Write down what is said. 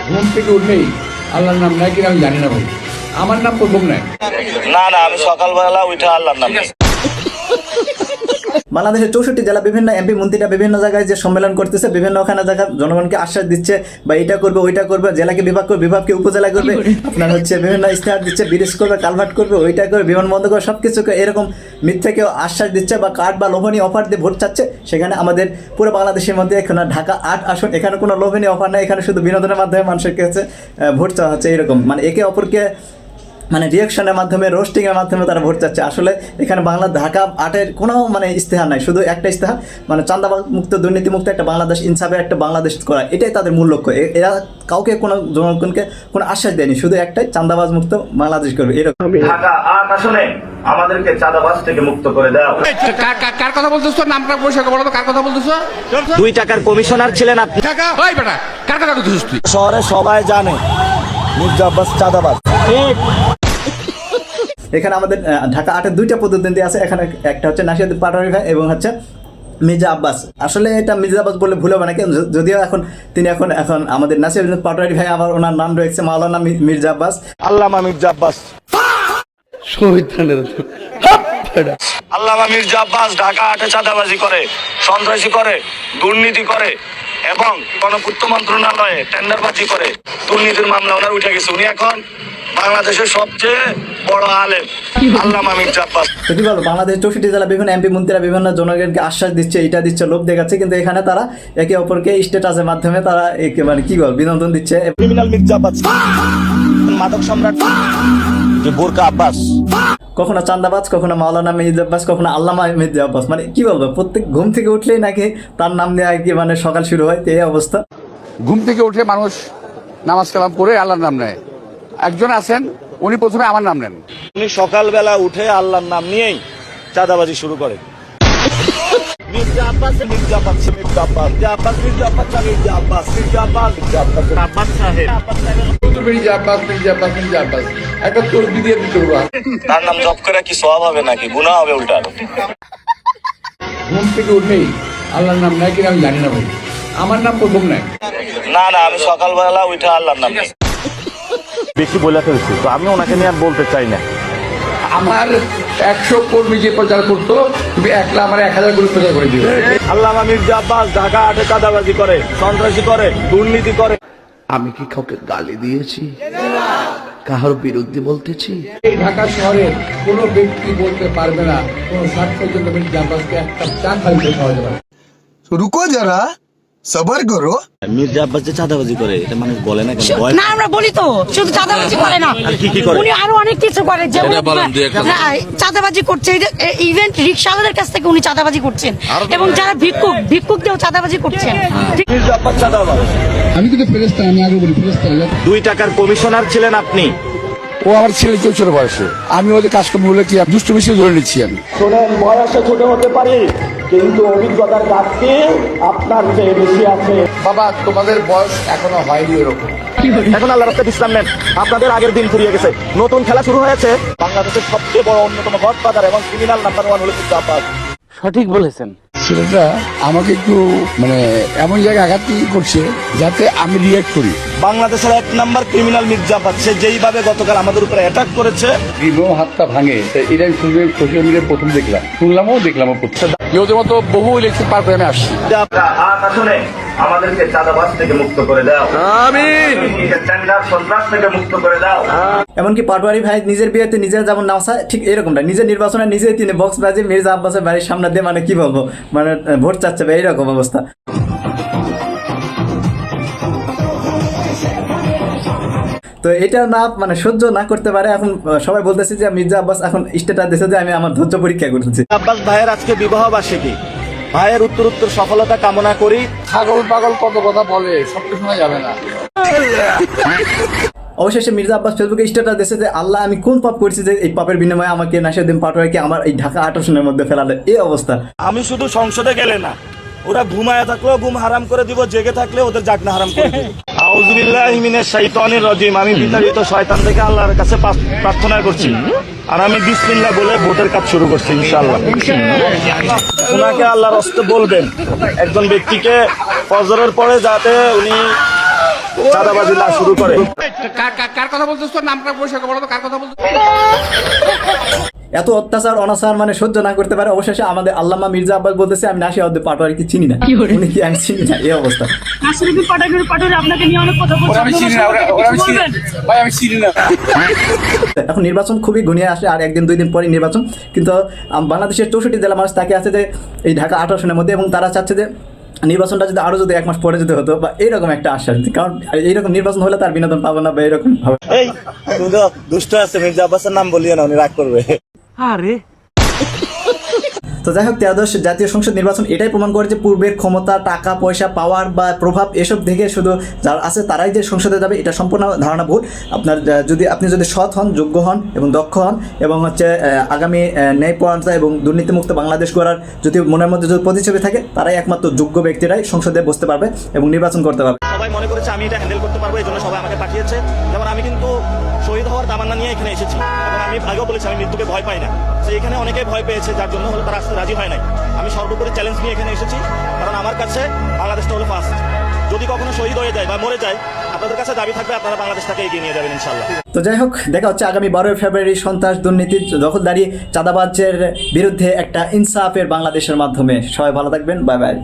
ঘুম থেকে উঠলেই আল্লাহর নাম নেয় কিনা আমি জানি না ভাই, আমার নাম প্রথম নেয় না না, আমি সকালবেলা উঠে আল্লাহর নাম নিই। বাংলাদেশের 64 জেলা বিভিন্ন এমপি মন্ত্রীরা বিভিন্ন জায়গায় যে সম্মেলন করতেছে, বিভিন্ন ওখানে জায়গায় জনগণকে আশ্বাস দিচ্ছে বা এটা করবে ওইটা করবে, জেলাকে বিভাগ করবে, বিভাগকে উপজেলা করবে, আপনার হচ্ছে বিভিন্ন ইস্তেহার দিচ্ছে, ব্রিজ করবে, কালভার্ট করবে, ওইটা করবে, বিমানবন্দর করবে, সব কিছুকে এরকম মিথ্যাকে আশ্বাস দিচ্ছে বা কার্ড বা লোভনীয় অফার দিয়ে ভোট চাচ্ছে। সেখানে আমাদের পুরো বাংলাদেশের মধ্যে এখানে ঢাকা 8 আসন, এখানে কোনো লোভনীয় অফার নেই, এখানে শুধু বিনোদনের মাধ্যমে মানুষের কাছে ভোট চাওয়া হচ্ছে। এরকম মানে একে অপরকে মানে রিয়াকশনের মাধ্যমে, রোস্টিংয়ের মাধ্যমে তারা ভোট চাচ্ছে। আসলে এখানে ঢাকা 8-এর কোনো মানে ইস্তেহার নাই, শুধু একটা ইস্তেহার, মানে চাঁদাবাজ মুক্ত, দুর্নীতিমুক্ত একটা বাংলাদেশ, ইনসাফের একটা বাংলাদেশ করা, এটাই তাদের মূল লক্ষ্য। এরা কাউকে কোনো জনগণকে কোনো আশ্বাস দেয়নি, শুধু একটাই, চাঁদাবাজ মুক্ত বাংলাদেশ করবে। এরকম ঢাকা 8 আসনে আমাদেরকে চাঁদাবাজ থেকে মুক্ত করে দাও। কার কথা বলতেছো? নামটা পরিষ্কার বলো তো, কার কথা বলতেছো? 2 টাকার কমিশনার ছিলেন আপনি। টাকা ওই বেটা, কার কথা বলতেছিস তুই? শহরে সবাই জানে মির্জা আব্বাস চাঁদাবাজ। এখানে আমাদের ঢাকা 8-এর 2টা প্রতিদ্বন্দ্বী আছে। এখানে একটা হচ্ছে নাসিরউদ্দিন পাটোয়ারি ভাই এবং হচ্ছে মির্জা আব্বাস। আসলে এটা মির্জা আব্বাস বলে ভুল হবে না, যদিও তিনি এখন আমাদের নাসিরউদ্দিন পাটোয়ারি ভাই, আবার ওনার নাম রয়েছে মাওলানা মির্জা আব্বাস। আল্লামা মির্জা আব্বাস, আল্লামা মির্জা আব্বাস ঢাকা 8-এ চাঁদাবাজি করে, সন্ত্রাসী করে, দুর্নীতি করে এবং গণপূর্ত মন্ত্রণালয়ে টেন্ডারবাজি করে দুর্নীতির মামলা ওনার উঠে গেছে। উনি এখন বাংলাদেশের সবচেয়ে বড় আলেম আল্লামা মির্জা আব্বাস। কি বলবো, বাংলাদেশের 64 জেলা বিভিন্ন এমপি মন্ত্রীরা বিভিন্ন জনগণকে আশ্বাস দিচ্ছে, এটা দিচ্ছে, লোভ দেখাচ্ছে, কিন্তু এখানে তারা একে অপরকে স্ট্যাটাসের মাধ্যমে তারা মানে কি বল বিনোদন দিচ্ছে। ক্রিমিনাল মির্জা আব্বাস, মাদক সম্রাট যে বোরকা আব্বাস, কখনো চান্দাবাজ, কখনো মাওলানা মির্জা আব্বাস, কখনো আল্লামা মির্জা আব্বাস। মানে কি বলবো, প্রত্যেক ঘুম থেকে উঠলেই নাকি তার নাম নিয়ে আর কি মানে সকাল শুরু হয়, এই অবস্থা। ঘুম থেকে উঠে মানুষ নামাজ কালাম করে আল্লাহর নাম নেয়। একজন আছেন, উনি প্রথমে আমার নাম নেন। উনি সকালবেলা উঠে আল্লাহর নাম নিয়েই চাঁদাবাজি শুরু করে। মির্জা আব্বাস, মির্জা আব্বাস, মির্জা আব্বাস, মির্জা আব্বাস, মির্জা আব্বাস, মির্জা আব্বাস, মির্জা আব্বাস, মির্জা আব্বাস, আব্বাস সাহেব, মির্জা আব্বাস, মির্জা আব্বাস, মির্জা আব্বাস, একটা তসবিহ দিয়ে দিতে হবে। তার নাম জপ করে কি সওয়াব হবে নাকি গুনাহ হবে উল্টা? ঘুম থেকে উঠলেই আল্লাহর নাম নেয় কিনা আমি জানি না ভাই, আমার নাম প্রথম নেয় না না, আমি সকালবেলা উঠে আল্লাহর নাম নিই। বেশি বলে ফেলছি তো, আমি ওনাকে নিয়ে আর বলতে চাই না। আমার 100 কর্মী যে প্রচার করতো, তুমি একলা আমার 1000 কর্মী প্রচার করে দিবে। আল্লামা মির্জা আব্বাস ঢাকা 8-এ চাঁদাবাজি করে, সন্ত্রাসী করে, দুর্নীতি করে। আমি কি কাউকে গালি দিয়েছি, কাহার বিরুদ্ধে বলতেছি? এই ঢাকা শহরের কোনো ব্যক্তি বলতে পারবে না কোন স্বার্থের জন্য মির্জা আব্বাসকে একটা চা খাইতে খাওয়া যাবে না। रुको जरा सबर करो। মির্জা আব্বাস যে চাঁদাবাজি করে এটা মানুষ বলে না কেন? না আমরা বলি তো, শুধু চাঁদাবাজি করে না, কি করে? উনি আরো অনেক কিছু করে, যেমন চাঁদাবাজি করছে, ইভেন্ট রিক্সাওয়ালাদের কাছ থেকে উনি চাঁদাবাজি করছেন, এবং যারা ভিক্ষুক দিয়েও চাঁদাবাজি করছেন। মির্জা আব্বাস চাঁদাবাজ। আমি কিন্তু ফেরেশতা, আমি আগে বলি ফেরেশতা। 2 টাকার কমিশনার ছিলেন আপনি। ও আমার ছেলে 14 বয়সে, আমি ওদের কাজকর্ম বলে কি দুষ্ট বেশি ধরে নিচ্ছি আমি। শোনেন, বয়সে ছোট হতে পারি কিন্তু অভিজ্ঞতার ঘাটতি আপনার চেয়ে বেশি আছে। বাবা, তোমাদের বয়স এখনো হয়নি এরকম। এখন আল্লাহ রাস্তায় বিশ্রাম নেন, আপনাদের আগের দিন ফুরিয়ে গেছে, নতুন খেলা শুরু হয়েছে। বাংলাদেশের সবচেয়ে বড় অন্যতম গডফাদার এবং ক্রিমিনাল নাম্বার 1 হলো মির্জা আব্বাস। সঠিক বলেছেন। ছেলেটা আমাকে একটু মানে এমন জায়গায় আঘাত করছে যাতে আমি রিয়াক্ট করি। বাংলাদেশের 1 নাম্বার ক্রিমিনাল মির্জা আব্বাস, সে যেইভাবে গতকাল আমাদের উপরে অ্যাটাক করেছে। হাতটা ভাঙে, এটা আমি সোশ্যাল মিডিয়ায় প্রথম দেখলামও প্রথম। ওদের মতো বহু ইলেকশন পার করে আমি আসছি। 8 আসনে আমাদেরকে চাঁদাবাজ থেকে মুক্ত করে দাও, আমিন। টেন্ডার সন্ত্রাস থেকে মুক্ত করে দাও। এমনকি পাটোয়ারি ভাই নিজের বিয়েতে নিজের যেমন নামসা, ঠিক এরকমটা নিজের নির্বাচনে নিজেই তিনি বক্স বাজে মির্জা আব্বাসের বাড়ির সামনে দিয়ে মানে কি বলবো মানে ভোট চাচ্ছে, এইরকম অবস্থা। তো এটা না মানে সহ্য না করতে পারে। এখন সবাই বলতেছে যে মির্জা আব্বাস এখন স্টেটাস দিয়েছে যে আমি আমার ধৈর্য পরীক্ষা করতেছি। আব্বাস ভাইয়ের আজকে বিবাহ বার্ষিকী, ভাইয়ের উত্তর সফলতা কামনা করি। ছাগল পাগল কত কথা বলে, সবটা শোনা যাবে না। অবশেষে মির্জা আব্বাস ফেসবুকে স্ট্যাটাস দিয়েছে যে আল্লাহ, আমি কোন পাপ করছি যে এই পাপের বিনিময়ে আমাকে নাসিরউদ্দিন পাটোয়ারিকে আমার এই ঢাকা 8 আসনের মধ্যে ফেলালে, এই অবস্থা। আমি শুধু সংসদে গেলে না, ওরা ঘুমায় থাকলেও ঘুম হারাম করে দিব, জেগে থাকলে ওদের জাগনা হারাম করে দিব। আউযু বিল্লাহি মিনাশ শাইতানির রাজিম। আমি বিতাড়িত শয়তান থেকে আল্লাহর কাছে প্রার্থনা করছি, আর আমি বিসমিল্লাহ বলে ভোটের কাজ শুরু করছি ইনশাআল্লাহ। ওনাকে আল্লাহর হস্তে বলবেন একজন ব্যক্তিকে ফজরের পরে যাতে উনি চাঁদাবাজি না শুরু করে। কার কথা বলছিস তোর নামটা পরিষ্কার বলো তো, কার কথা বলছিস? এত অত্যাচার অনাচার মানে সহ্য না করতে পারে অবশেষে আমাদের আল্লামা মির্জা আব্বাস বলতেছে আমি নাসির উদ্দিন পাটোয়ারি কি চিনি না, উনি কি আমি চিনি না, এই অবস্থা। আপনাকে নিয়ে অনেক কথা ওরা আমি চিনি না, ওরা আমি চিনি না। ভাই আমি চিনি না। এখন নির্বাচন খুবই ঘনিয়ে আসে, আর একদিন দুই দিন পরে নির্বাচন, কিন্তু বাংলাদেশের 64 জেলা মানুষ তাকে আছে যে এই ঢাকা 18 আসনের মধ্যে, এবং তারা চাচ্ছে যে নির্বাচনটা যদি আরো যদি 1 মাস পরে যদি হতো বা এইরকম একটা আশ্বাস, কারণ এইরকম নির্বাচন হলে তার বিনোদন পাবো না বা এরকম ভাবে। এই তুমি তো দুষ্ট আছে, মির্জা আব্বাসের নাম বলিও না, উনি রাগ করবে। তো যাই হোক, 13দশ জাতীয় সংসদ নির্বাচন এটাই প্রমাণ করে যে পূর্বের ক্ষমতা, টাকা পয়সা, পাওয়ার বা প্রভাব এসব থেকে শুধু যারা আছে তারাই যে সংসদে যাবে এটা সম্পূর্ণ ধারণা ভুল। আপনার আপনি যদি সৎ হন, যোগ্য হন এবং দক্ষ হন এবং হচ্ছে আগামী ন্যায়পরায়ণতা এবং দুর্নীতিমুক্ত বাংলাদেশ গড়ার যদি মনের মধ্যে যদি প্রতিচ্ছবি থাকে, তারাই একমাত্র যোগ্য ব্যক্তিরাই সংসদে বসতে পারবে এবং নির্বাচন করতে পারবে। সবাই মনে করেছে আমি এটা হ্যান্ডেল করতে পারবো, এই জন্য সবাই আমাকে পাঠিয়েছে। যেমন আমি কিন্তু শহীদ হওয়ার তামান্না নিয়ে এখানে এসেছি, এবং আমি আগেও বলেছি আমি মৃত্যুকে ভয় পাই না। তো এখানে অনেকেই ভয় পেয়েছে, যার জন্য হলো তারা আসতে রাজি হয় নাই। আমি সর্বোপরি চ্যালেঞ্জ নিয়ে এখানে এসেছি, কারণ আমার কাছে বাংলাদেশটা হলো ফার্স্ট। যদি কখনো শহীদ হয়ে যায় বা মরে যায়, আপনাদের কাছে দাবি থাকবে আপনারা বাংলাদেশটাকে এগিয়ে নিয়ে যাবেন ইনশাল্লাহ। তো যাই হোক, দেখা হচ্ছে আগামী 12 ফেব্রুয়ারি সন্ত্রাস, দুর্নীতি, দখলদারি, চাঁদাবাজের বিরুদ্ধে একটা ইনসাফের বাংলাদেশের মাধ্যমে। সবাই ভালো থাকবেন, বাই বাই।